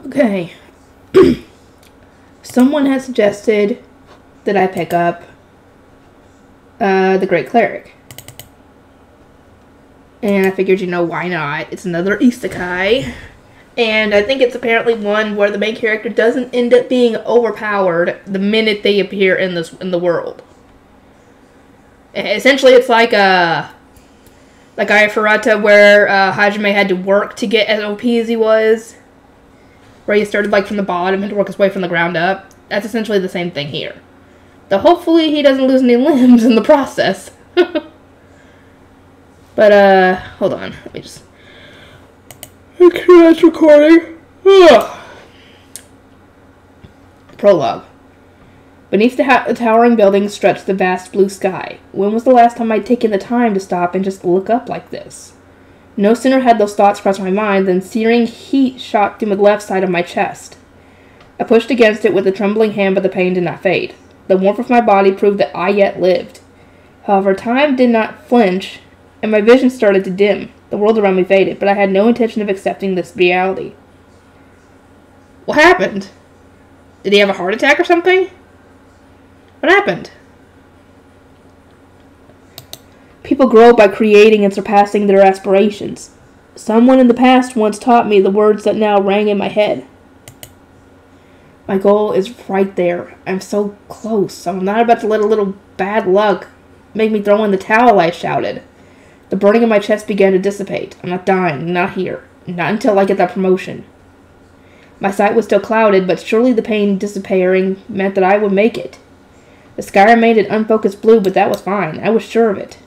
Okay. Someone has suggested that I pick up the Great Cleric. And I figured, you know, why not? It's another isekai. And I think it's apparently one where the main character doesn't end up being overpowered the minute they appear in the world. Essentially, it's like Ayafurata, where Hajime had to work to get as OP as he was. Where he started like from the bottom and to work his way from the ground up. That's essentially the same thing here. Though hopefully he doesn't lose any limbs in the process. But, hold on. Let me just... Okay, that's recording. Ugh. Prologue. Beneath the towering buildings stretched the vast blue sky. When was the last time I'd taken the time to stop and just look up like this? No sooner had those thoughts crossed my mind than searing heat shot through the left side of my chest. I pushed against it with a trembling hand, but the pain did not fade. The warmth of my body proved that I yet lived. However, time did not flinch, and my vision started to dim. The world around me faded, but I had no intention of accepting this reality. What happened? Did he have a heart attack or something? What happened? People grow by creating and surpassing their aspirations. Someone in the past once taught me the words that now rang in my head. My goal is right there. I'm so close. I'm not about to let a little bad luck make me throw in the towel, I shouted. The burning in my chest began to dissipate. I'm not dying. Not here. Not until I get that promotion. My sight was still clouded, but surely the pain disappearing meant that I would make it. The sky remained an unfocused blue, but that was fine. I was sure of it.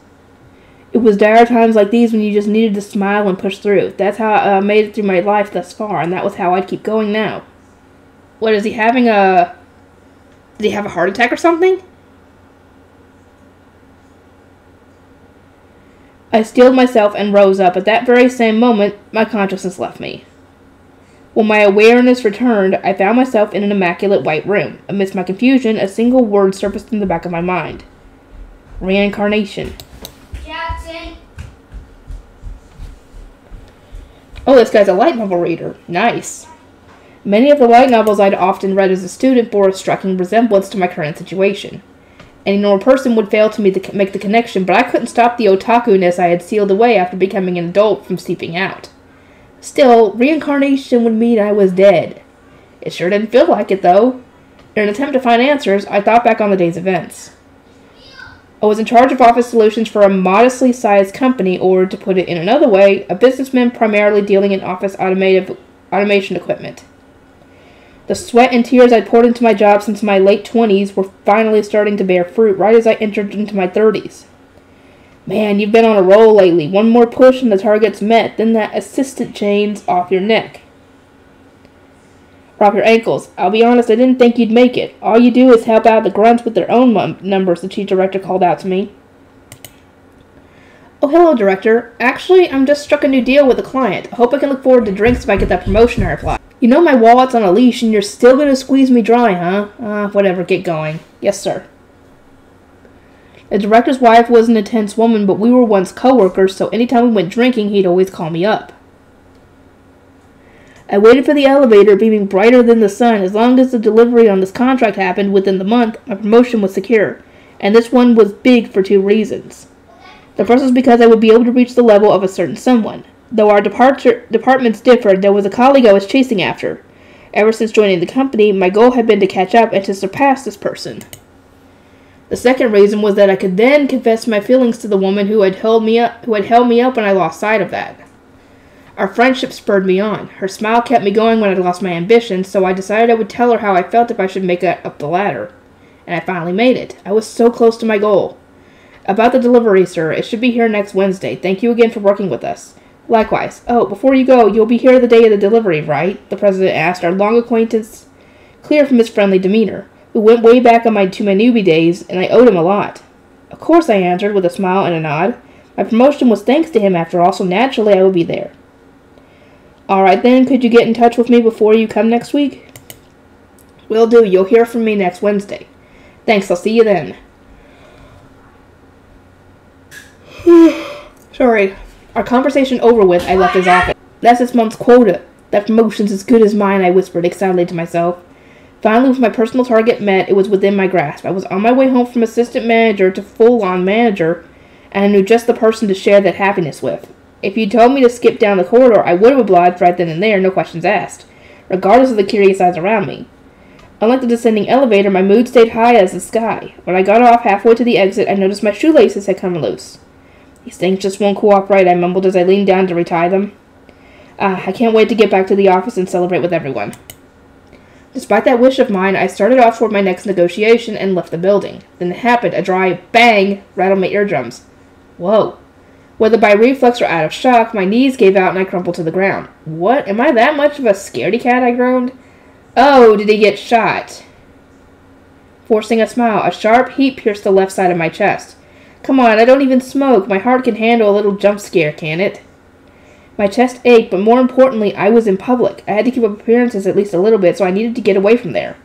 It was dire times like these when you just needed to smile and push through. That's how I made it through my life thus far, and that was how I'd keep going now. What, is he having a... Did he have a heart attack or something? I steeled myself and rose up. At that very same moment, my consciousness left me. When my awareness returned, I found myself in an immaculate white room. Amidst my confusion, a single word surfaced in the back of my mind. Reincarnation. Jackson. Oh, this guy's a light novel reader. Nice. Many of the light novels I'd often read as a student bore a striking resemblance to my current situation. Any normal person would fail to make the connection, but I couldn't stop the otaku-ness I had sealed away after becoming an adult from seeping out. Still, reincarnation would mean I was dead. It sure didn't feel like it, though. In an attempt to find answers, I thought back on the day's events. I was in charge of office solutions for a modestly sized company, or, to put it in another way, a businessman primarily dealing in office automation equipment. The sweat and tears I'd poured into my job since my late 20s were finally starting to bear fruit right as I entered into my 30s. Man, you've been on a roll lately. One more push and the target's met, then that assistant chain's off your neck. Or off your ankles. I'll be honest, I didn't think you'd make it. All you do is help out the grunts with their own numbers, the chief director called out to me. Oh, hello, director. Actually, I'm just struck a new deal with a client. I hope I can look forward to drinks if I get that promotion, I replied. You know my wallet's on a leash and you're still going to squeeze me dry, huh? Whatever, get going. Yes, sir. The director's wife was an intense woman, but we were once co-workers, so anytime we went drinking, he'd always call me up. I waited for the elevator, beaming brighter than the sun. As long as the delivery on this contract happened within the month, my promotion was secure. And this one was big for two reasons. The first was because I would be able to reach the level of a certain someone. Though our departments differed, there was a colleague I was chasing after. Ever since joining the company, my goal had been to catch up and to surpass this person. The second reason was that I could then confess my feelings to the woman who had held me up when I lost sight of that. Our friendship spurred me on. Her smile kept me going when I lost my ambition, so I decided I would tell her how I felt if I should make it up the ladder. And I finally made it. I was so close to my goal. About the delivery, sir. It should be here next Wednesday. Thank you again for working with us. Likewise. Oh, before you go, you'll be here the day of the delivery, right? The president asked, our long acquaintance clear from his friendly demeanor. We went way back to my newbie days, and I owed him a lot. Of course, I answered, with a smile and a nod. My promotion was thanks to him, after all, so naturally I would be there. All right, then, could you get in touch with me before you come next week? Will do. You'll hear from me next Wednesday. Thanks, I'll see you then. Sorry. Our conversation over with, I left his office. That's this month's quota. That promotion's as good as mine, I whispered excitedly to myself. Finally, with my personal target met, it was within my grasp. I was on my way home from assistant manager to full-on manager, and I knew just the person to share that happiness with. If you told me to skip down the corridor, I would have obliged right then and there, no questions asked, regardless of the curious eyes around me. Unlike the descending elevator, my mood stayed high as the sky. When I got off halfway to the exit, I noticed my shoelaces had come loose. These things just won't cooperate, I mumbled as I leaned down to retie them. I can't wait to get back to the office and celebrate with everyone. Despite that wish of mine, I started off toward my next negotiation and left the building. Then it happened. A dry bang rattled my eardrums. Whoa. Whether by reflex or out of shock, my knees gave out and I crumpled to the ground. What? Am I that much of a scaredy cat? I groaned. Oh, did he get shot? Forcing a smile, a sharp heat pierced the left side of my chest. Come on, I don't even smoke. My heart can handle a little jump scare, can it? My chest ached, but more importantly, I was in public. I had to keep up appearances at least a little bit, so I needed to get away from there.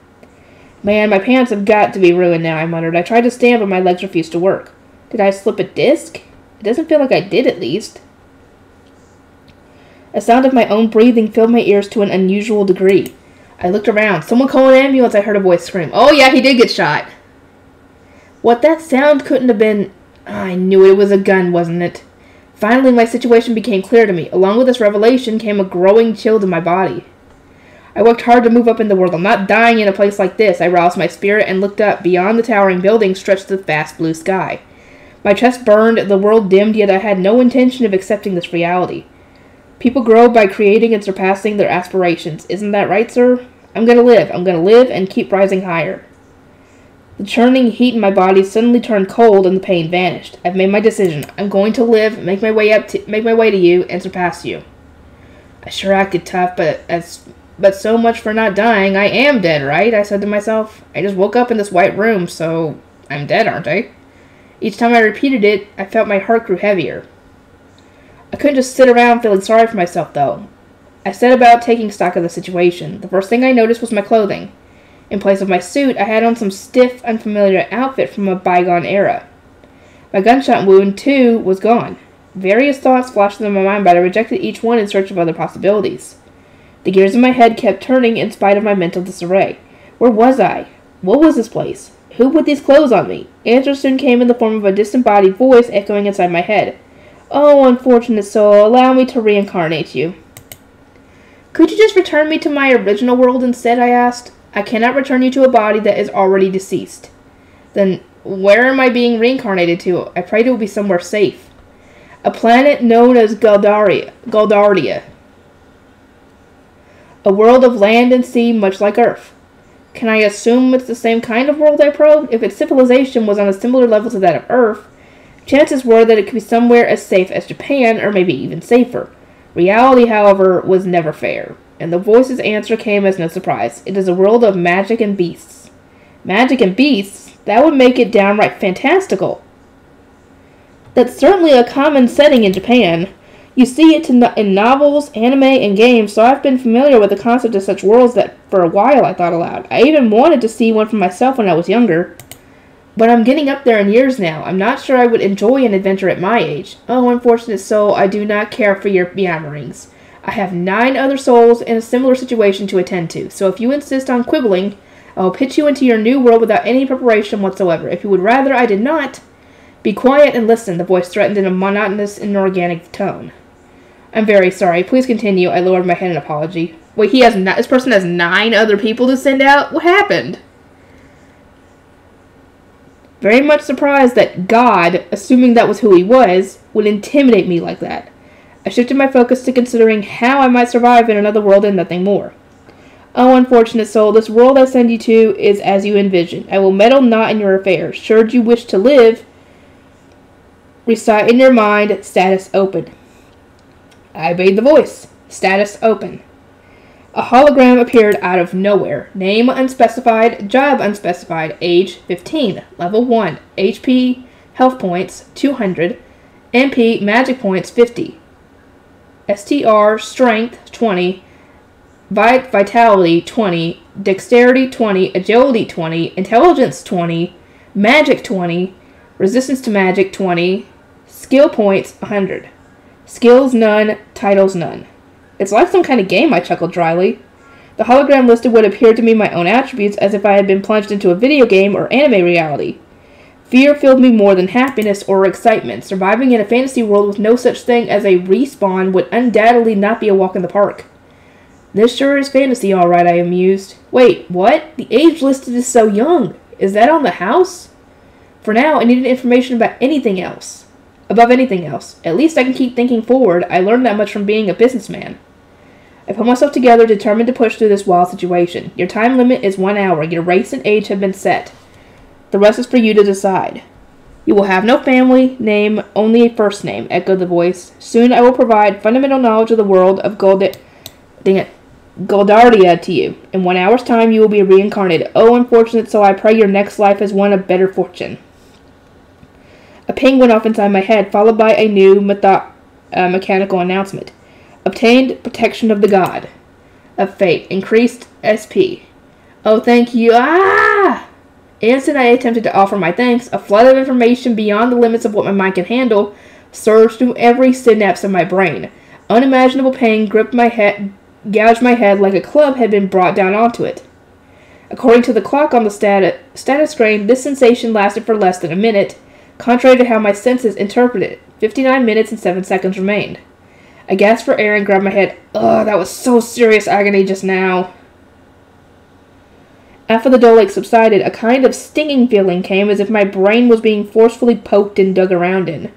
Man, my pants have got to be ruined now, I muttered. I tried to stand, but my legs refused to work. Did I slip a disc? It doesn't feel like I did, at least. A sound of my own breathing filled my ears to an unusual degree. I looked around. Someone call an ambulance, I heard a voice scream. Oh yeah, he did get shot. What that sound couldn't have been... I knew it was a gun, wasn't it? Finally, my situation became clear to me. Along with this revelation came a growing chill to my body. I worked hard to move up in the world. I'm not dying in a place like this. I roused my spirit and looked up. Beyond the towering building stretched the vast blue sky. My chest burned, the world dimmed, yet I had no intention of accepting this reality. People grow by creating and surpassing their aspirations. Isn't that right, sir? I'm gonna live. I'm gonna live and keep rising higher. The churning heat in my body suddenly turned cold and the pain vanished. I've made my decision. I'm going to live, make my way to you, and surpass you. I sure acted tough, but so much for not dying. I am dead, right? I said to myself. I just woke up in this white room, so I'm dead, aren't I? Each time I repeated it, I felt my heart grew heavier. I couldn't just sit around feeling sorry for myself, though. I set about taking stock of the situation. The first thing I noticed was my clothing. In place of my suit, I had on some stiff, unfamiliar outfit from a bygone era. My gunshot wound, too, was gone. Various thoughts flashed through my mind, but I rejected each one in search of other possibilities. The gears in my head kept turning in spite of my mental disarray. Where was I? What was this place? Who put these clothes on me? Answers soon came in the form of a disembodied voice echoing inside my head. Oh, unfortunate soul, allow me to reincarnate you. Could you just return me to my original world instead, I asked. I cannot return you to a body that is already deceased. Then, where am I being reincarnated to? I prayed it would be somewhere safe. A planet known as Galdardia. A world of land and sea much like Earth. Can I assume it's the same kind of world, I probed? If its civilization was on a similar level to that of Earth, chances were that it could be somewhere as safe as Japan, or maybe even safer. Reality, however, was never fair. And the voice's answer came as no surprise. It is a world of magic and beasts. Magic and beasts? That would make it downright fantastical. That's certainly a common setting in Japan. You see it in novels, anime, and games, so I've been familiar with the concept of such worlds that for a while I thought aloud. I even wanted to see one for myself when I was younger. But I'm getting up there in years now. I'm not sure I would enjoy an adventure at my age. Oh, unfortunate soul, I do not care for your yammerings. I have 9 other souls in a similar situation to attend to, so if you insist on quibbling, I will pitch you into your new world without any preparation whatsoever. If you would rather I did not, be quiet and listen, the voice threatened in a monotonous and inorganic tone. I'm very sorry. Please continue. I lowered my head in apology. Wait, this person has 9 other people to send out? What happened? Very much surprised that God, assuming that was who he was, would intimidate me like that. I shifted my focus to considering how I might survive in another world and nothing more. Oh, unfortunate soul, this world I send you to is as you envision. I will meddle not in your affairs. Should you wish to live, recite in your mind, status open. I obeyed the voice. Status open. A hologram appeared out of nowhere. Name unspecified, job unspecified, age 15, level 1, HP, health points 200, MP, magic points 50. STR, strength, 20, vitality, 20, dexterity, 20, agility, 20, intelligence, 20, magic, 20, resistance to magic, 20, skill points, 100. Skills, none, titles, none. It's like some kind of game, I chuckled dryly. The hologram listed what appeared to me my own attributes as if I had been plunged into a video game or anime reality. Fear filled me more than happiness or excitement. Surviving in a fantasy world with no such thing as a respawn would undoubtedly not be a walk in the park. This sure is fantasy, all right, I mused. Wait, what? The age listed is so young. Is that on the house? For now, I needed information about anything else. Above anything else. At least I can keep thinking forward. I learned that much from being a businessman. I put myself together, determined to push through this wild situation. Your time limit is 1 hour. Your race and age have been set. The rest is for you to decide. You will have no family name, only a first name, echoed the voice. Soon I will provide fundamental knowledge of the world of Goldardia to you. In 1 hour's time you will be reincarnated. Oh, unfortunate, so I pray your next life is one of better fortune. A ping went off inside my head, followed by a new mechanical announcement. Obtained protection of the god. Of fate. Increased SP. Oh, thank you. Ah! Instant I attempted to offer my thanks, a flood of information beyond the limits of what my mind can handle surged through every synapse of my brain. Unimaginable pain gripped my head, gouged my head like a club had been brought down onto it. According to the clock on the status screen, this sensation lasted for less than a minute, contrary to how my senses interpreted it. 59 minutes and 7 seconds remained. I gasped for air and grabbed my head. Ugh, that was so serious agony just now. After the dull ache subsided, a kind of stinging feeling came as if my brain was being forcefully poked and dug around in.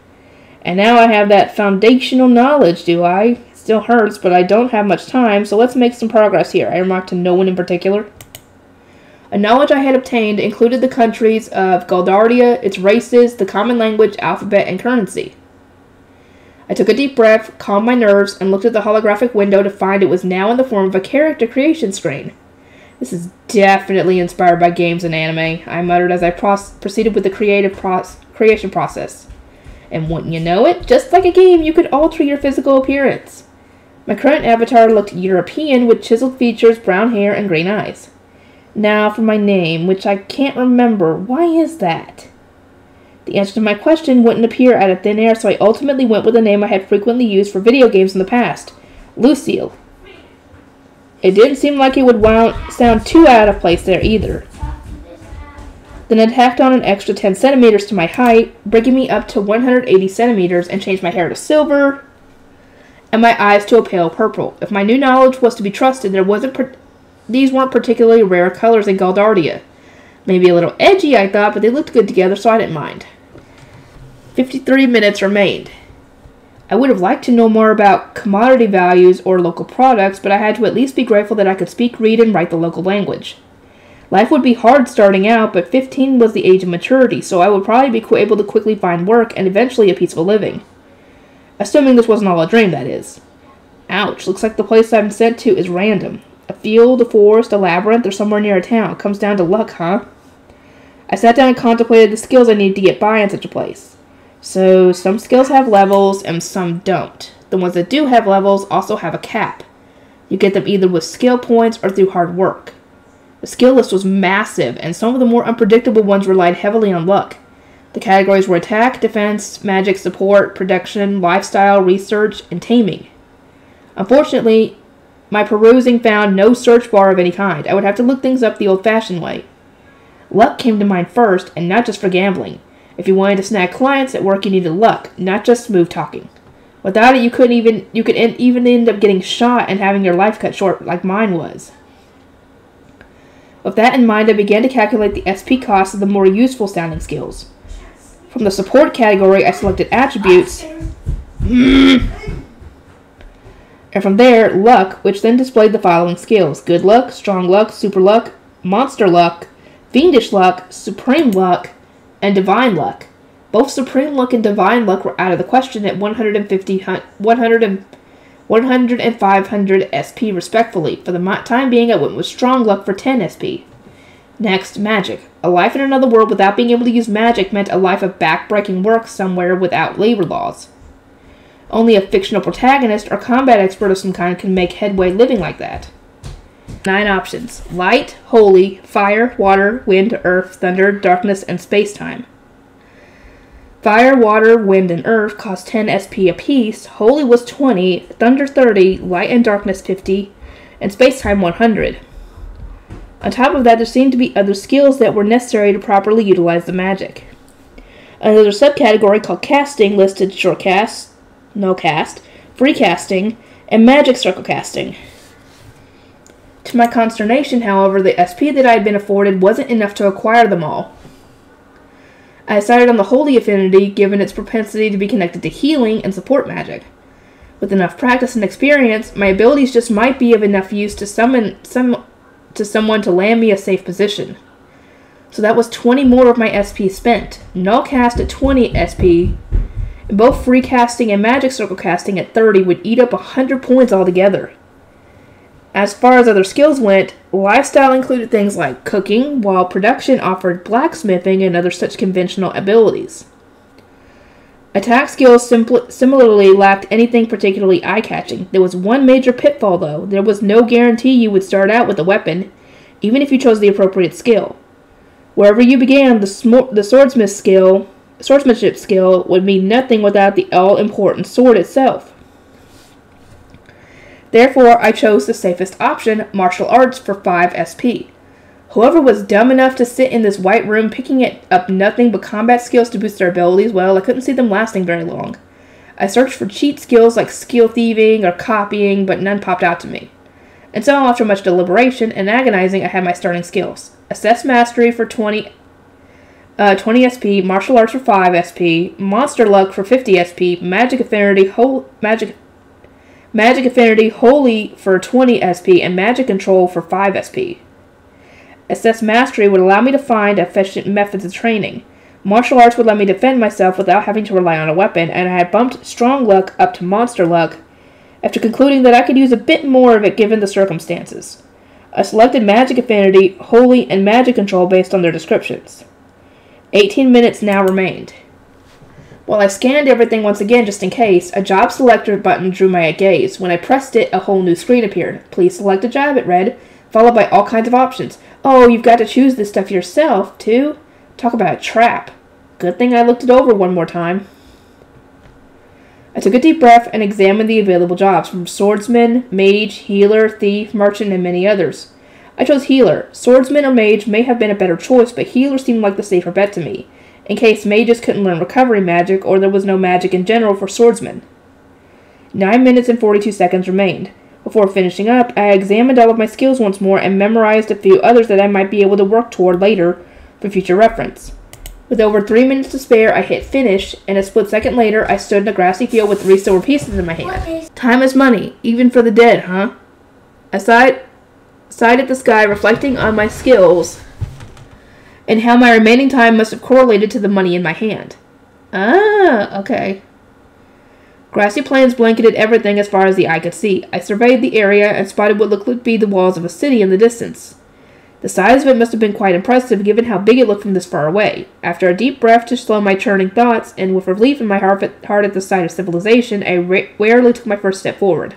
And now I have that foundational knowledge, do I? It still hurts, but I don't have much time, so let's make some progress here, I remarked to no one in particular. A knowledge I had obtained included the countries of Goldardia, its races, the common language, alphabet, and currency. I took a deep breath, calmed my nerves, and looked at the holographic window to find it was now in the form of a character creation screen. This is definitely inspired by games and anime, I muttered as I proceeded with the creation process. And wouldn't you know it, just like a game, you could alter your physical appearance. My current avatar looked European with chiseled features, brown hair, and green eyes. Now for my name, which I can't remember. Why is that? The answer to my question wouldn't appear out of thin air, so I ultimately went with a name I had frequently used for video games in the past. Lucille. It didn't seem like it would sound too out of place there either. Then I tacked on an extra 10 centimeters to my height, bringing me up to 180 centimeters, and changed my hair to silver and my eyes to a pale purple. If my new knowledge was to be trusted, these weren't particularly rare colors in Goldardia. Maybe a little edgy, I thought, but they looked good together, so I didn't mind. 53 minutes remained. I would have liked to know more about commodity values or local products, but I had to at least be grateful that I could speak, read, and write the local language. Life would be hard starting out, but 15 was the age of maturity, so I would probably be able to quickly find work and eventually a peaceful living. Assuming this wasn't all a dream, that is. Ouch, looks like the place I'm sent to is random. A field, a forest, a labyrinth, or somewhere near a town. Comes down to luck, huh? I sat down and contemplated the skills I needed to get by in such a place. So, some skills have levels, and some don't. The ones that do have levels also have a cap. You get them either with skill points or through hard work. The skill list was massive, and some of the more unpredictable ones relied heavily on luck. The categories were attack, defense, magic, support, production, lifestyle, research, and taming. Unfortunately, my perusing found no search bar of any kind. I would have to look things up the old-fashioned way. Luck came to mind first, and not just for gambling. If you wanted to snag clients at work, you needed luck, not just smooth talking. Without it, you could even end up getting shot and having your life cut short, like mine was. With that in mind, I began to calculate the SP cost of the more useful-sounding skills. From the support category, I selected attributes, and from there, luck, which then displayed the following skills: good luck, strong luck, super luck, monster luck, fiendish luck, supreme luck, and divine luck. Both supreme luck and divine luck were out of the question at 100 and 500 SP respectively. For the time being, I went with strong luck for 10 SP. Next, magic. A life in another world without being able to use magic meant a life of back-breaking work somewhere without labor laws. Only a fictional protagonist or combat expert of some kind can make headway living like that. 9 options: light, holy, fire, water, wind, earth, thunder, darkness, and space-time. Fire, Water, Wind, and Earth cost 10 SP apiece, Holy was 20, Thunder 30, Light and Darkness 50, and Space-Time 100. On top of that, there seemed to be other skills that were necessary to properly utilize the magic. Another subcategory called Casting listed Short Cast, No Cast, Free Casting, and Magic Circle Casting. To my consternation, however, the SP that I had been afforded wasn't enough to acquire them all. I decided on the Holy Affinity, given its propensity to be connected to healing and support magic. With enough practice and experience, my abilities just might be of enough use to someone to land me a safe position. So that was 20 more of my SP spent. Null cast at 20 SP, and both free casting and magic circle casting at 30 would eat up 100 points altogether. As far as other skills went, lifestyle included things like cooking, while production offered blacksmithing and other such conventional abilities. Attack skills similarly lacked anything particularly eye-catching. There was one major pitfall, though. There was no guarantee you would start out with a weapon, even if you chose the appropriate skill. Wherever you began, the swordsmanship skill would mean nothing without the all-important sword itself. Therefore, I chose the safest option, martial arts, for 5 SP. Whoever was dumb enough to sit in this white room picking up nothing but combat skills to boost their abilities, well, I couldn't see them lasting very long. I searched for cheat skills like skill thieving or copying, but none popped out to me. And so, after much deliberation and agonizing, I had my starting skills. Assess Mastery for 20 SP, Martial Arts for 5 SP, Monster Luck for 50 SP, Magic Affinity, Holy for 20 SP, and Magic Control for 5 SP. Assess Mastery would allow me to find efficient methods of training. Martial Arts would let me defend myself without having to rely on a weapon, and I had bumped Strong Luck up to Monster Luck after concluding that I could use a bit more of it given the circumstances. I selected Magic Affinity, Holy, and Magic Control based on their descriptions. 18 minutes now remained. While I scanned everything once again just in case, a job selector button drew my gaze. When I pressed it, a whole new screen appeared. Please select a job, it read, followed by all kinds of options. Oh, you've got to choose this stuff yourself, too? Talk about a trap. Good thing I looked it over one more time. I took a deep breath and examined the available jobs, from swordsman, mage, healer, thief, merchant, and many others. I chose healer. Swordsman or mage may have been a better choice, but healer seemed like the safer bet to me, in case mages couldn't learn recovery magic or there was no magic in general for swordsmen. 9 minutes and 42 seconds remained. Before finishing up, I examined all of my skills once more and memorized a few others that I might be able to work toward later for future reference. With over 3 minutes to spare, I hit finish, and a split second later, I stood in a grassy field with 3 silver pieces in my hand. Time is money, even for the dead, huh? I sighed at the sky, reflecting on my skills and how my remaining time must have correlated to the money in my hand. Ah, okay. Grassy plains blanketed everything as far as the eye could see. I surveyed the area and spotted what looked to be the walls of a city in the distance. The size of it must have been quite impressive given how big it looked from this far away. After a deep breath to slow my churning thoughts, and with relief in my heart at the sight of civilization, I warily took my first step forward.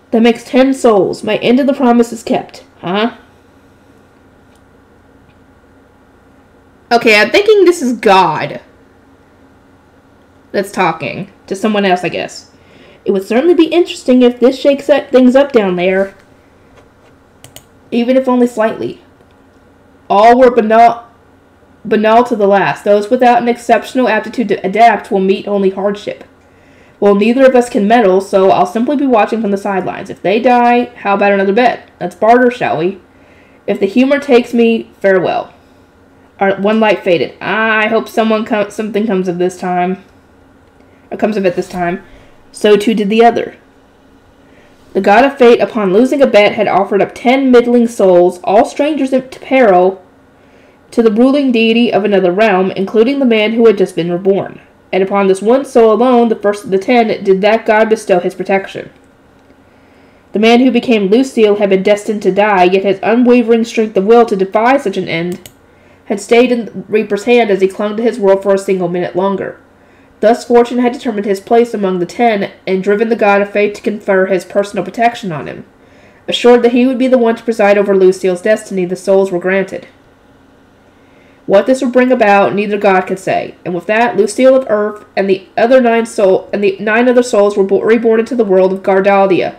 That makes 10 souls. My end of the promise is kept. Huh? Okay, I'm thinking this is God that's talking to someone else, I guess. It would certainly be interesting if this shakes things up down there, even if only slightly. All were banal to the last. Those without an exceptional aptitude to adapt will meet only hardship. Well, neither of us can meddle, so I'll simply be watching from the sidelines. If they die, how about another bet? Let's barter, shall we? If the humor takes me, farewell. One light faded. I hope something comes of this time. Or comes of it this time. So too did the other. The god of fate, upon losing a bet, had offered up 10 middling souls, all strangers to peril, to the ruling deity of another realm, including the man who had just been reborn. And upon this one soul alone, the first of the 10, did that god bestow his protection. The man who became Lucille had been destined to die, yet his unwavering strength of will to defy such an end had stayed in Reaper's hand as he clung to his world for a single minute longer. Thus fortune had determined his place among the 10, and driven the god of fate to confer his personal protection on him. Assured that he would be the one to preside over Lucille's destiny, the souls were granted. What this would bring about, neither god could say. And with that, Lucille of Earth and the nine other souls were reborn into the world of Galdardia,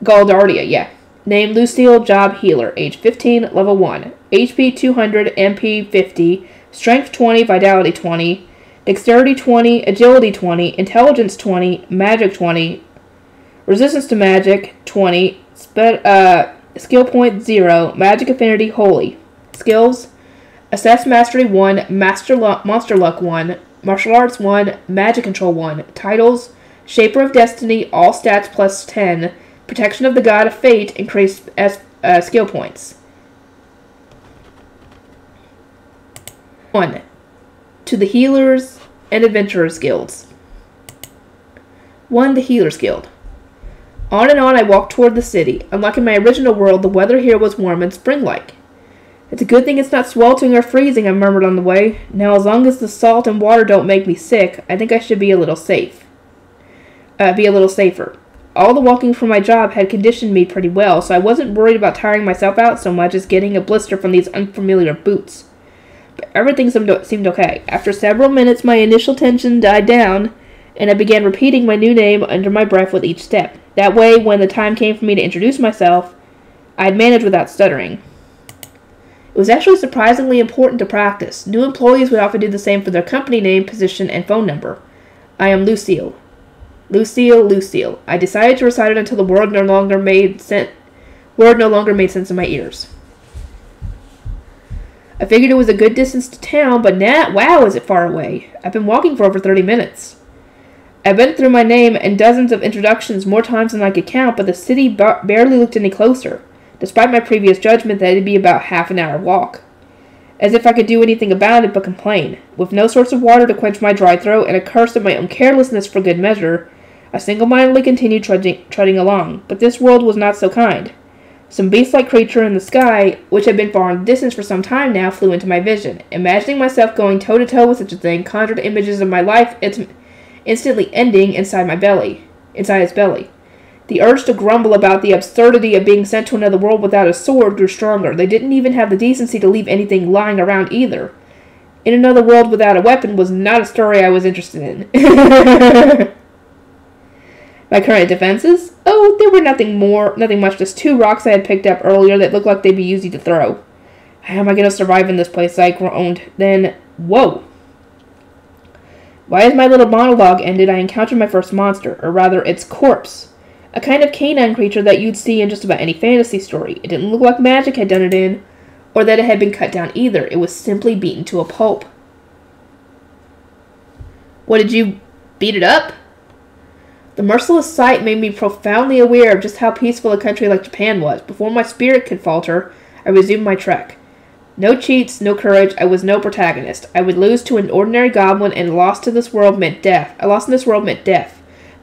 yeah. Name Lucille, job healer, age 15, level 1. HP 200, MP 50, strength 20, vitality 20, dexterity 20, agility 20, intelligence 20, magic 20, resistance to magic 20, skill point 0, magic affinity holy. Skills: assess mastery 1, monster luck 1, martial arts 1, magic control 1. Titles: Shaper of Destiny, all stats plus 10, protection of the god of fate, increased skill points. 1. To the Healers and Adventurers Guilds. 1. The Healers Guild. On and on I walked toward the city. Unlike in my original world, the weather here was warm and spring-like. It's a good thing it's not sweltering or freezing, I murmured on the way. Now, as long as the salt and water don't make me sick, I think I should be a little safer. All the walking for my job had conditioned me pretty well, so I wasn't worried about tiring myself out so much as getting a blister from these unfamiliar boots. But everything seemed okay. After several minutes, my initial tension died down, and I began repeating my new name under my breath with each step. That way, when the time came for me to introduce myself, I'd manage without stuttering. It was actually surprisingly important to practice. New employees would often do the same for their company name, position, and phone number. I am Lucille. Lucille. I decided to recite it until the word no longer made sense in my ears. I figured it was a good distance to town, but wow, is it far away. I've been walking for over 30 minutes. I've been through my name and dozens of introductions more times than I could count, but the city barely looked any closer, despite my previous judgment that it'd be about half an hour walk. As if I could do anything about it but complain. With no source of water to quench my dry throat and a curse of my own carelessness for good measure, I single-mindedly continued trudging along, but this world was not so kind. Some beast-like creature in the sky, which had been far in the distance for some time now, flew into my vision. Imagining myself going toe-to-toe with such a thing conjured images of my life instantly ending inside its belly. The urge to grumble about the absurdity of being sent to another world without a sword grew stronger. They didn't even have the decency to leave anything lying around either. In another world without a weapon was not a story I was interested in. My current defenses? Oh, there were nothing much, just 2 rocks I had picked up earlier that looked like they'd be easy to throw. How am I going to survive in this place? I groaned. Then, whoa. Right as my little monologue ended, I encountered my first monster, or rather, its corpse. A kind of canine creature that you'd see in just about any fantasy story. It didn't look like magic had done it in, or that it had been cut down either. It was simply beaten to a pulp. What, did you beat it up? The merciless sight made me profoundly aware of just how peaceful a country like Japan was. Before my spirit could falter, I resumed my trek. No cheats, no courage, I was no protagonist. I would lose to an ordinary goblin, and loss in this world meant death,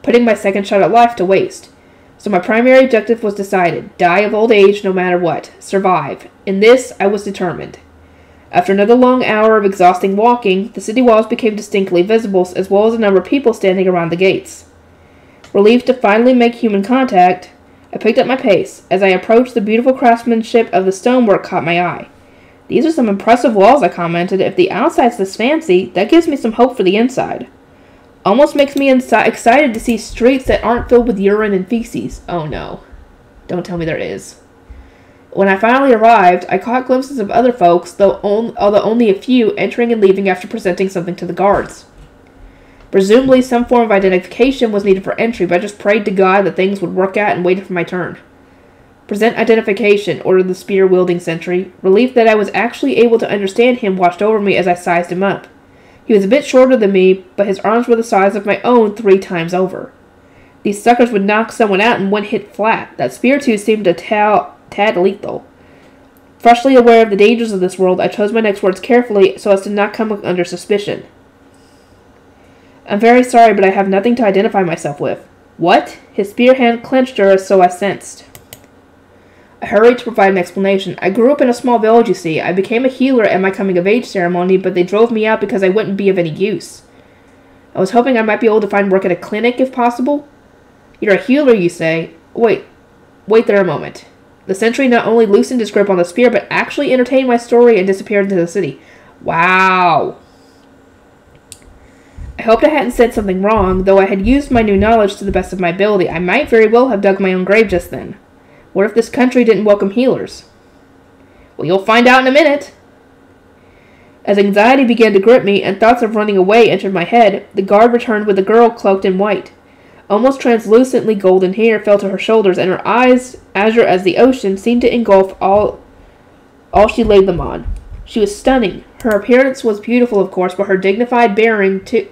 putting my second shot at life to waste. So my primary objective was decided. Die of old age no matter what. Survive. In this, I was determined. After another long hour of exhausting walking, the city walls became distinctly visible, as well as a number of people standing around the gates. Relieved to finally make human contact, I picked up my pace. As I approached, the beautiful craftsmanship of the stonework caught my eye. These are some impressive walls, I commented. If the outside's this fancy, that gives me some hope for the inside. Almost makes me excited to see streets that aren't filled with urine and feces. Oh no. Don't tell me there is. When I finally arrived, I caught glimpses of other folks, although only a few, entering and leaving after presenting something to the guards. Presumably some form of identification was needed for entry, but I just prayed to God that things would work out and waited for my turn. Present identification, ordered the spear-wielding sentry. Relief that I was actually able to understand him washed over me as I sized him up. He was a bit shorter than me, but his arms were the size of my own 3 times over. These suckers would knock someone out in one hit flat. That spear too seemed a tad lethal. Freshly aware of the dangers of this world, I chose my next words carefully so as to not come under suspicion. I'm very sorry, but I have nothing to identify myself with. What? His spear hand clenched her, so I sensed. I hurried to provide an explanation. I grew up in a small village, you see. I became a healer at my coming-of-age ceremony, but they drove me out because I wouldn't be of any use. I was hoping I might be able to find work at a clinic, if possible. You're a healer, you say. Wait there a moment. The sentry not only loosened his grip on the spear, but actually entertained my story and disappeared into the city. Wow. I hoped I hadn't said something wrong, though I had used my new knowledge to the best of my ability. I might very well have dug my own grave just then. What if this country didn't welcome healers? Well, you'll find out in a minute. As anxiety began to grip me and thoughts of running away entered my head, the guard returned with a girl cloaked in white. Almost translucently golden hair fell to her shoulders, and her eyes, azure as the ocean, seemed to engulf all she laid them on. She was stunning. Her appearance was beautiful, of course, but her dignified bearing too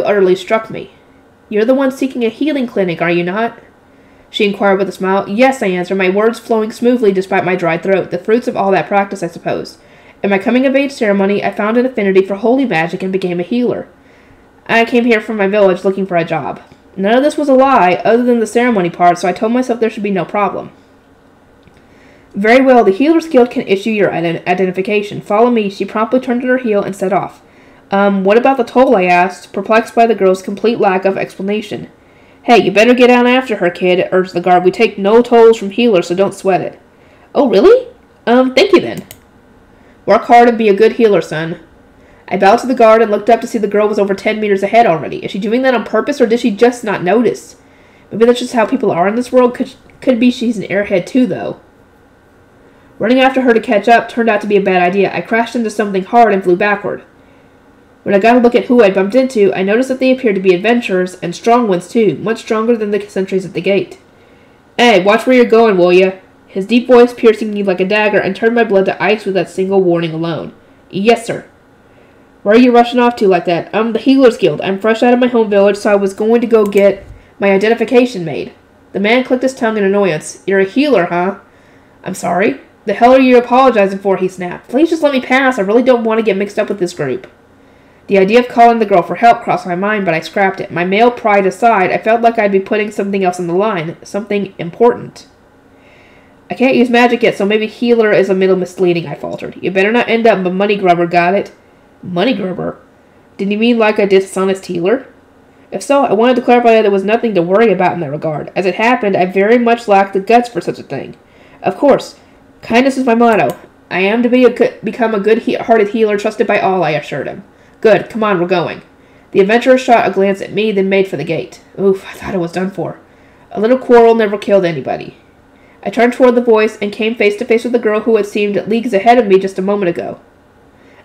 utterly struck me. You're the one seeking a healing clinic, are you not? She inquired with a smile. Yes, I answered, my words flowing smoothly despite my dry throat, the fruits of all that practice, I suppose. In my coming-of-age ceremony, I found an affinity for holy magic and became a healer. I came here from my village looking for a job. None of this was a lie, other than the ceremony part, so I told myself there should be no problem. Very well, the Healer's Guild can issue your identification. Follow me. She promptly turned on her heel and set off. What about the toll, I asked, perplexed by the girl's complete lack of explanation. Hey, you better get out after her, kid, urged the guard. We take no tolls from healers, so don't sweat it. Oh, really? Thank you then. Work hard and be a good healer, son. I bowed to the guard and looked up to see the girl was over 10 meters ahead already. Is she doing that on purpose, or did she just not notice? Maybe that's just how people are in this world. Could be she's an airhead too, though. Running after her to catch up turned out to be a bad idea. I crashed into something hard and flew backward. When I got a look at who I'd bumped into, I noticed that they appeared to be adventurers, and strong ones too, much stronger than the sentries at the gate. Hey, watch where you're going, will ya? His deep voice piercing me like a dagger and turned my blood to ice with that single warning alone. Yes, sir. Where are you rushing off to like that? The Healer's Guild. I'm fresh out of my home village, so I was going to go get my identification made. The man clicked his tongue in annoyance. You're a healer, huh? I'm sorry? The hell are you apologizing for? He snapped. Please just let me pass. I really don't want to get mixed up with this group. The idea of calling the girl for help crossed my mind, but I scrapped it. My male pride aside, I felt like I'd be putting something else on the line. Something important. I can't use magic yet, so maybe healer is a little misleading, I faltered. You better not end up a money grubber, got it? Money grubber? Did you mean like a dishonest healer? If so, I wanted to clarify that there was nothing to worry about in that regard. As it happened, I very much lacked the guts for such a thing. Of course, kindness is my motto. I am to become a good-hearted healer trusted by all, I assured him. Good, come on, we're going. The adventurer shot a glance at me, then made for the gate. Oof, I thought I was done for. A little quarrel never killed anybody. I turned toward the voice and came face to face with the girl who had seemed leagues ahead of me just a moment ago.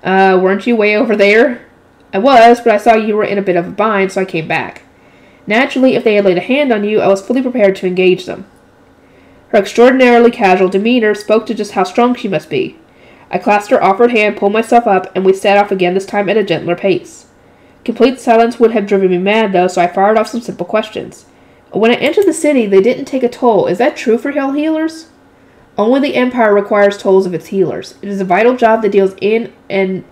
Weren't you way over there? I was, but I saw you were in a bit of a bind, so I came back. Naturally, if they had laid a hand on you, I was fully prepared to engage them. Her extraordinarily casual demeanor spoke to just how strong she must be. I clasped her offered hand, pulled myself up, and we set off again, this time at a gentler pace. Complete silence would have driven me mad, though, so I fired off some simple questions. When I entered the city, they didn't take a toll. Is that true for hell healers? Only the Empire requires tolls of its healers. It is a vital job that deals in and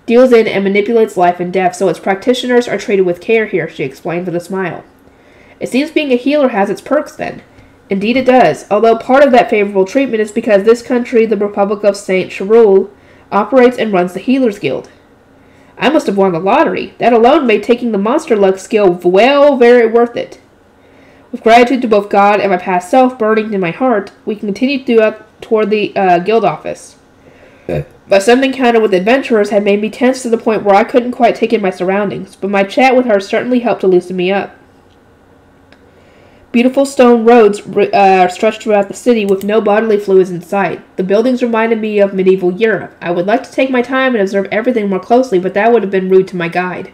manipulates life and death, so its practitioners are treated with care here, she explained with a smile. It seems being a healer has its perks, then. Indeed it does, although part of that favorable treatment is because this country, the Republic of St. Charul, operates and runs the Healer's Guild. I must have won the lottery. That alone made taking the monster luck skill well very worth it. With gratitude to both God and my past self burning in my heart, we continued toward the guild office. But something counted with adventurers had made me tense to the point where I couldn't quite take in my surroundings, but my chat with her certainly helped to loosen me up. Beautiful stone roads stretched throughout the city with no bodily fluids in sight. The buildings reminded me of medieval Europe. I would like to take my time and observe everything more closely, but that would have been rude to my guide.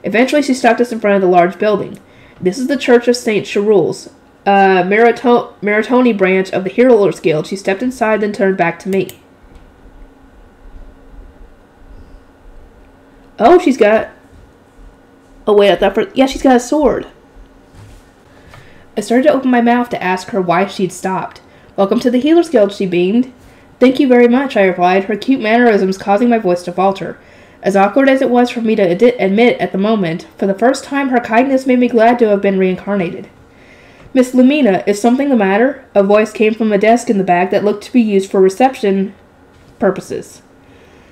Eventually she stopped us in front of the large building. This is the Church of St. Charul's, a Meritoni branch of the Healers Guild. She stepped inside, then turned back to me. Oh, she's got... Oh, wait, I thought for... Yeah, she's got a sword. I started to open my mouth to ask her why she'd stopped. Welcome to the Healers Guild, she beamed. Thank you very much, I replied, her cute mannerisms causing my voice to falter. As awkward as it was for me to admit at the moment, for the first time her kindness made me glad to have been reincarnated. Miss Lumina, is something the matter? A voice came from a desk in the back that looked to be used for reception purposes.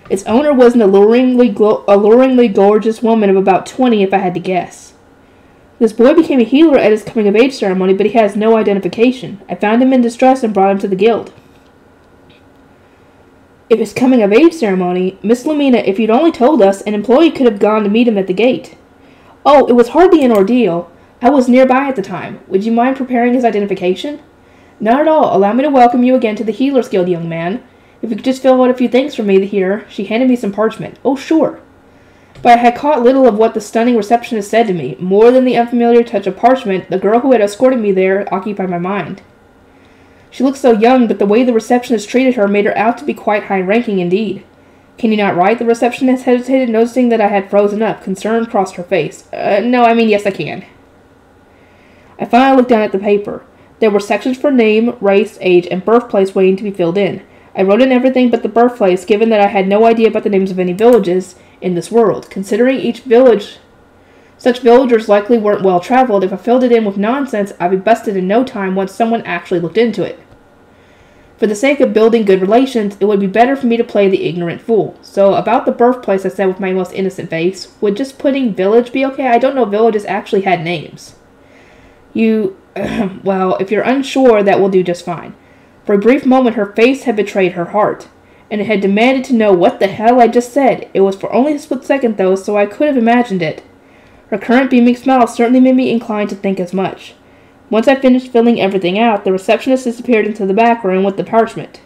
Its owner was an alluringly gorgeous woman of about 20, if I had to guess. This boy became a healer at his coming-of-age ceremony, but he has no identification. I found him in distress and brought him to the guild. If his coming-of-age ceremony, Miss Lumina, if you'd only told us, an employee could have gone to meet him at the gate. Oh, it was hardly an ordeal. I was nearby at the time. Would you mind preparing his identification? Not at all. Allow me to welcome you again to the Healer's Guild, young man. If you could just fill out a few things for me here. She handed me some parchment. Oh, sure. But I had caught little of what the stunning receptionist said to me. More than the unfamiliar touch of parchment, the girl who had escorted me there occupied my mind. She looked so young, but the way the receptionist treated her made her out to be quite high-ranking indeed. Can you not write? The receptionist hesitated, noticing that I had frozen up. Concern crossed her face. No, I mean, yes, I can. I finally looked down at the paper. There were sections for name, race, age, and birthplace waiting to be filled in. I wrote in everything but the birthplace, given that I had no idea about the names of any villages in this world. Considering each village, such villagers likely weren't well-traveled, if I filled it in with nonsense, I'd be busted in no time once someone actually looked into it. For the sake of building good relations, it would be better for me to play the ignorant fool. So, about the birthplace, I said with my most innocent face, would just putting village be okay? I don't know if villages actually had names. Well, if you're unsure, that will do just fine. For a brief moment, her face had betrayed her heart, and it had demanded to know what the hell I just said. It was for only a split second, though, so I could have imagined it. Her current beaming smile certainly made me inclined to think as much. Once I finished filling everything out, the receptionist disappeared into the back room with the parchment.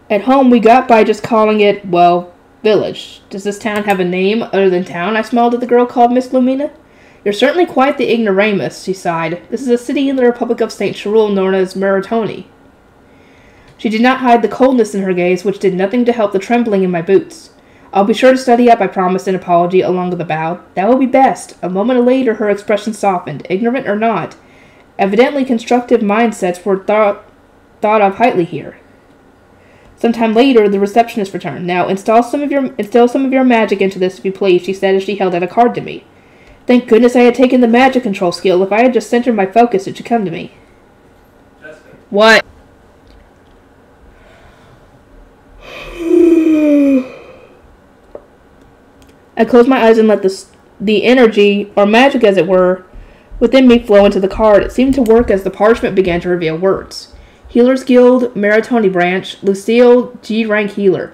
At home, we got by just calling it, well, village. Does this town have a name other than town? I smiled at the girl called Miss Lumina. You're certainly quite the ignoramus, she sighed. This is a city in the Republic of St. Chirul known as Meritoni. She did not hide the coldness in her gaze, which did nothing to help the trembling in my boots. I'll be sure to study up, I promised in apology, along with a bow. That will be best. A moment later, her expression softened. Ignorant or not, evidently constructive mindsets were thought of highly here. Sometime later, the receptionist returned. Now, instill some of your magic into this, if you please, she said as she held out a card to me. Thank goodness I had taken the magic control skill. If I had just centered my focus, it should come to me. What? I closed my eyes and let the energy, or magic as it were, within me flow into the card. It seemed to work as the parchment began to reveal words. Healer's Guild, Meritoni Branch, Lucille, G-Rank Healer.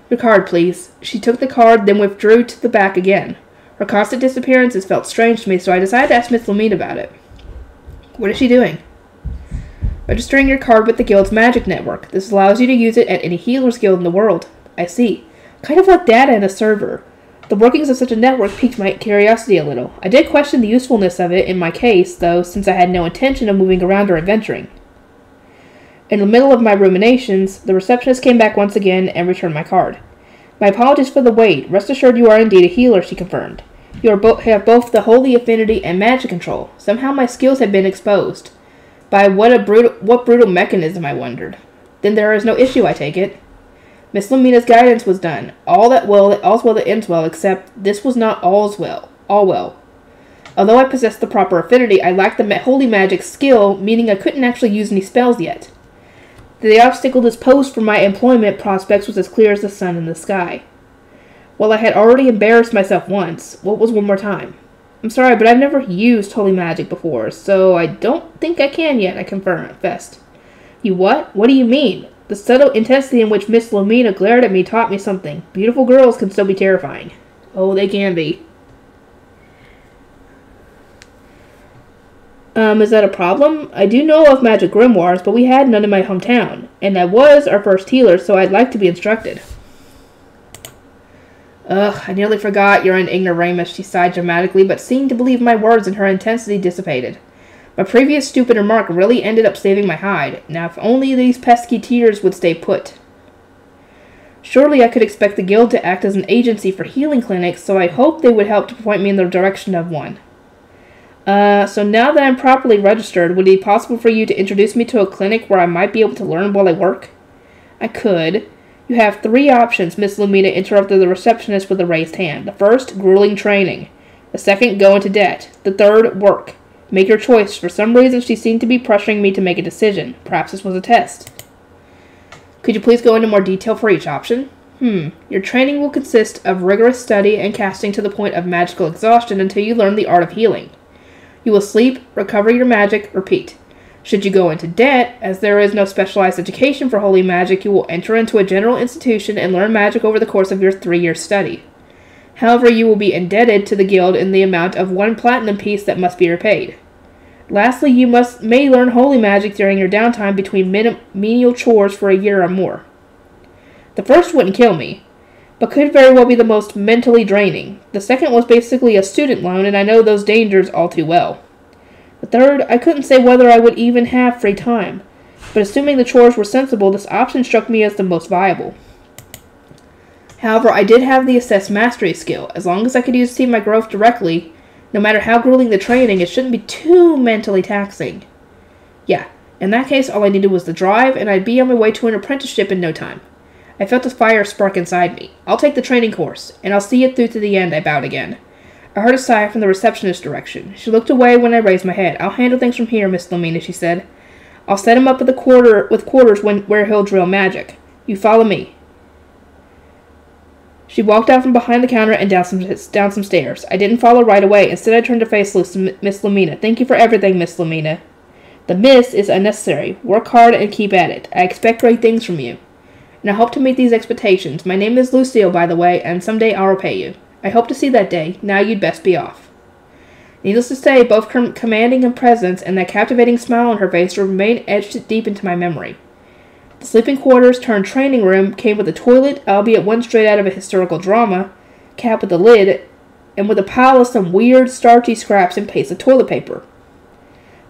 Your card, please. She took the card, then withdrew to the back again. Her constant disappearances felt strange to me, so I decided to ask Miss Lumina about it. What is she doing? Registering your card with the Guild's magic network. This allows you to use it at any Healer's Guild in the world. I see. Kind of like data in a server. The workings of such a network piqued my curiosity a little. I did question the usefulness of it in my case, though, since I had no intention of moving around or adventuring. In the middle of my ruminations, the receptionist came back once again and returned my card. My apologies for the wait. Rest assured you are indeed a healer, she confirmed. You have both the holy affinity and magic control. Somehow my skills have been exposed. By what brutal mechanism, I wondered. Then there is no issue, I take it. Miss Lumina's guidance was done. All's well that ends well, except this was not all well. Although I possessed the proper affinity, I lacked the holy magic skill, meaning I couldn't actually use any spells yet. The obstacle disposed for my employment prospects was as clear as the sun in the sky. Well, I had already embarrassed myself once. What was one more time? I'm sorry, but I've never used holy magic before, so I don't think I can yet, I confessed. You what? What do you mean? The subtle intensity in which Miss Lumina glared at me taught me something. Beautiful girls can still be terrifying. Oh, they can be. Is that a problem? I do know of magic grimoires, but we had none in my hometown. And I was our first healer, so I'd like to be instructed. Ugh, I nearly forgot you're an ignoramus, she sighed dramatically, but seemed to believe my words and her intensity dissipated. My previous stupid remark really ended up saving my hide. Now, if only these pesky tears would stay put. Surely I could expect the guild to act as an agency for healing clinics, so I hoped they would help to point me in the direction of one. So now that I'm properly registered, would it be possible for you to introduce me to a clinic where I might be able to learn while I work? I could. You have 3 options, Miss Lumina interrupted the receptionist with a raised hand. The first, grueling training. The second, go into debt. The third, work. Make your choice. For some reason, she seemed to be pressuring me to make a decision. Perhaps this was a test. Could you please go into more detail for each option? Your training will consist of rigorous study and casting to the point of magical exhaustion until you learn the art of healing. You will sleep, recover your magic, repeat. Should you go into debt, as there is no specialized education for holy magic, you will enter into a general institution and learn magic over the course of your 3-year study. However, you will be indebted to the guild in the amount of 1 platinum piece that must be repaid. Lastly, you may learn holy magic during your downtime between menial chores for a year or more. The first wouldn't kill me, but could very well be the most mentally draining. The second was basically a student loan, and I know those dangers all too well. The third, I couldn't say whether I would even have free time, but assuming the chores were sensible, this option struck me as the most viable. However, I did have the assess mastery skill. As long as I could use see my growth directly, no matter how grueling the training, it shouldn't be too mentally taxing. Yeah, in that case, all I needed was the drive, and I'd be on my way to an apprenticeship in no time. I felt a fire spark inside me. I'll take the training course, and I'll see it through to the end, I bowed again. I heard a sigh from the receptionist's direction. She looked away when I raised my head. I'll handle things from here, Miss Lumina, she said. I'll set him up with quarters where he'll drill magic. You follow me. She walked out from behind the counter and down some stairs. I didn't follow right away. Instead, I turned to face Miss Lumina. Thank you for everything, Miss Lumina. The miss is unnecessary. Work hard and keep at it. I expect great things from you. And I hope to meet these expectations. My name is Lucille, by the way, and someday I'll repay you. I hope to see that day. Now you'd best be off. Needless to say, both commanding and presence and that captivating smile on her face remained etched deep into my memory. The sleeping quarters turned training room came with a toilet, albeit one straight out of a historical drama, capped with a lid, and with a pile of some weird, starchy scraps and paste of toilet paper.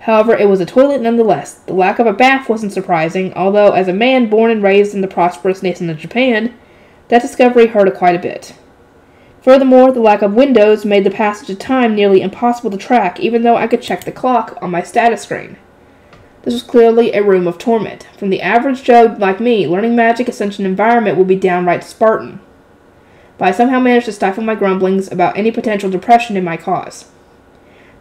However, it was a toilet nonetheless. The lack of a bath wasn't surprising, although as a man born and raised in the prosperous nation of Japan, that discovery hurt quite a bit. Furthermore, the lack of windows made the passage of time nearly impossible to track, even though I could check the clock on my status screen. This was clearly a room of torment. From the average Joe like me, learning magic in such an environment would be downright Spartan. But I somehow managed to stifle my grumblings about any potential depression in my cause.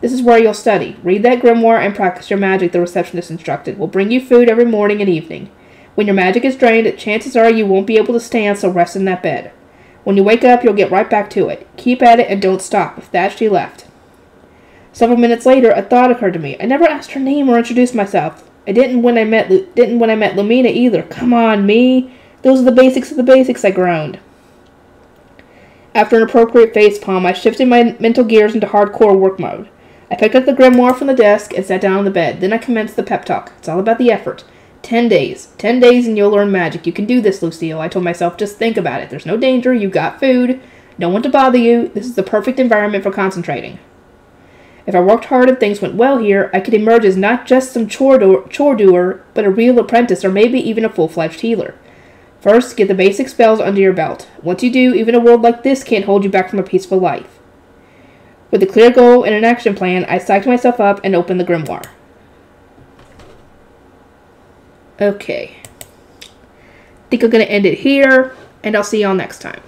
This is where you'll study. Read that grimoire and practice your magic, the receptionist instructed. We'll bring you food every morning and evening. When your magic is drained, chances are you won't be able to stand, so rest in that bed. When you wake up, you'll get right back to it. Keep at it and don't stop. With that, she left. Several minutes later, a thought occurred to me. I never asked her name or introduced myself. I didn't when I met Lumina either. Come on, me. Those are the basics of the basics, I groaned. After an appropriate facepalm, I shifted my mental gears into hardcore work mode. I picked up the grimoire from the desk and sat down on the bed. Then I commenced the pep talk. It's all about the effort. 10 days. 10 days and you'll learn magic. You can do this, Lucille. I told myself, just think about it. There's no danger. You got food. No one to bother you. This is the perfect environment for concentrating. If I worked hard and things went well here, I could emerge as not just some chore doer, but a real apprentice or maybe even a full-fledged healer. First, get the basic spells under your belt. Once you do, even a world like this can't hold you back from a peaceful life. With a clear goal and an action plan, I psyched myself up and opened the grimoire. Okay. I think I'm going to end it here, and I'll see y'all next time.